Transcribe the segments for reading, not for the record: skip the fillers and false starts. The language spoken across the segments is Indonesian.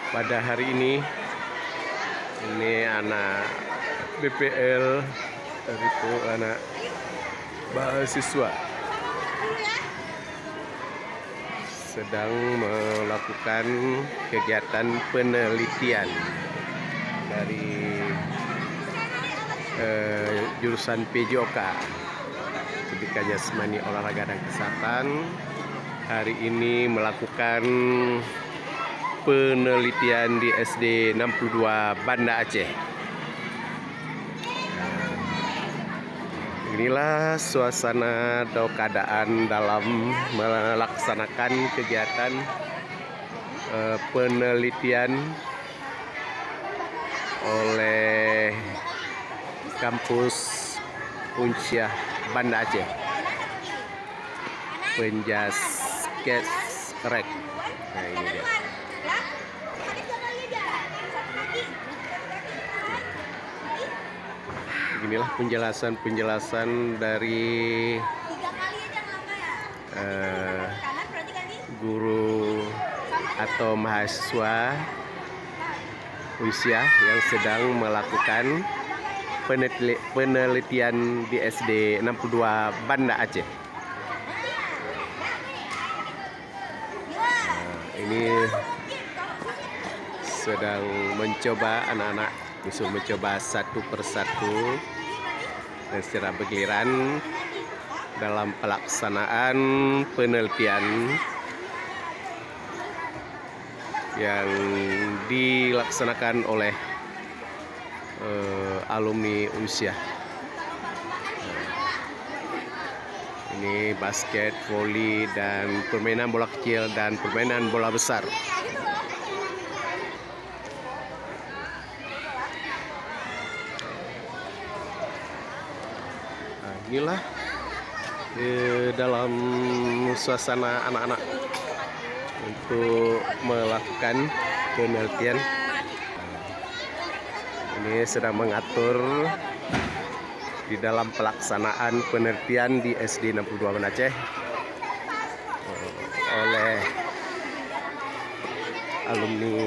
Pada hari ini anak BPL, itu anak mahasiswa sedang melakukan kegiatan penelitian dari jurusan PJOK, Pendidikan Jasmani Olahraga dan Kesehatan. Hari ini melakukan penelitian di SD 62 Banda Aceh. Inilah suasana atau keadaan dalam melaksanakan kegiatan penelitian oleh kampus Unsyah Banda Aceh. Penjasket Rek. Nah, ini dia. Inilah penjelasan dari guru atau mahasiswa usia yang sedang melakukan penelitian di SD 62 Banda Aceh. Ini sedang mencoba anak-anak disuruh mencoba satu persatu dan secara bergiliran dalam pelaksanaan penelitian yang dilaksanakan oleh alumni Unsyah. Ini basket, voli, dan permainan bola kecil dan permainan bola besar. Inilah dalam suasana anak-anak untuk melakukan penelitian. Ini sedang mengatur di dalam pelaksanaan penelitian di SD 62 Banda Aceh oleh alumni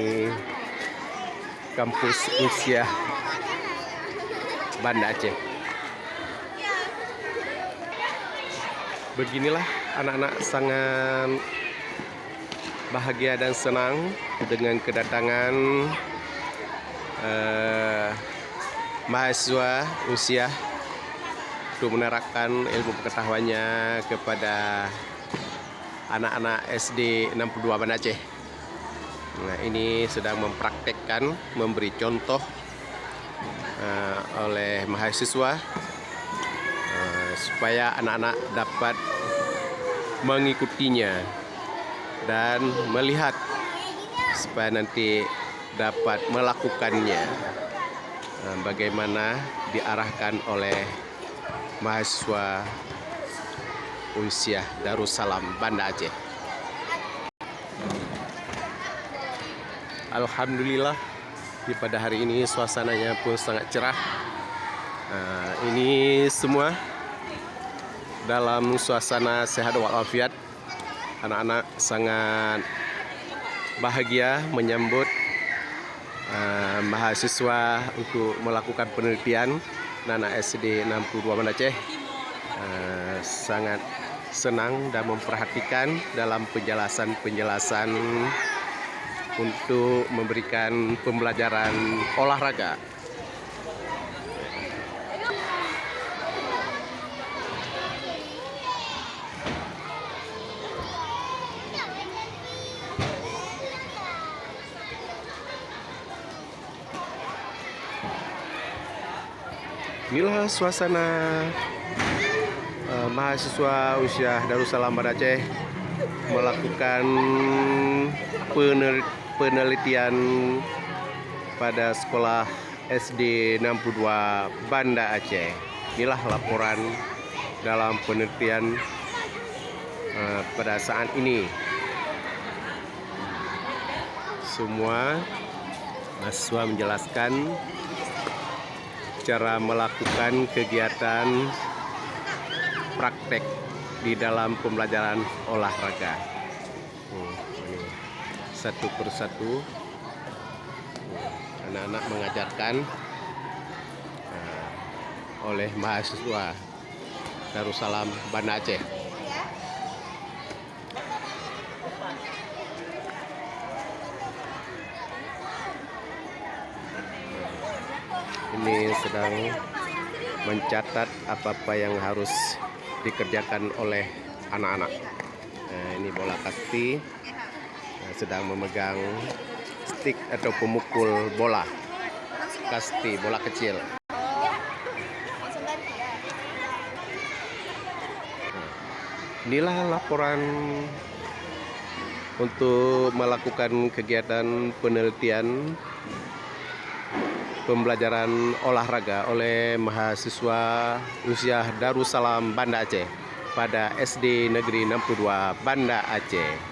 kampus Unsyah Banda Aceh. Beginilah anak-anak sangat bahagia dan senang dengan kedatangan mahasiswa Unsyah untuk menerapkan ilmu pengetahuannya kepada anak-anak SD 62 Banda Aceh. Nah, ini sedang mempraktekkan, memberi contoh oleh mahasiswa supaya anak-anak dapat mengikutinya dan melihat supaya nanti dapat melakukannya bagaimana diarahkan oleh mahasiswa Unsyah Darussalam Banda Aceh. Alhamdulillah, pada hari ini suasananya pun sangat cerah. Ini semua dalam suasana sehat walafiat. Anak-anak sangat bahagia menyambut mahasiswa untuk melakukan penelitian. Anak SD 62 Banda Aceh sangat senang dan memperhatikan dalam penjelasan untuk memberikan pembelajaran olahraga. Inilah suasana mahasiswa Unsyah Darussalam Banda Aceh melakukan penelitian pada sekolah SD 62 Banda Aceh. Inilah laporan dalam penelitian pada saat ini. Semua mahasiswa menjelaskan cara melakukan kegiatan praktek di dalam pembelajaran olahraga. Ini satu persatu Anak-anak mengajarkan oleh mahasiswa Darussalam Banda Aceh. Ini sedang mencatat apa-apa yang harus dikerjakan oleh anak-anak. Nah, ini bola kasti sedang memegang stick atau pemukul bola kasti, bola kecil. Inilah laporan untuk melakukan kegiatan penelitian pembelajaran olahraga oleh mahasiswa usia Darussalam Banda Aceh pada SD Negeri 62 Banda Aceh.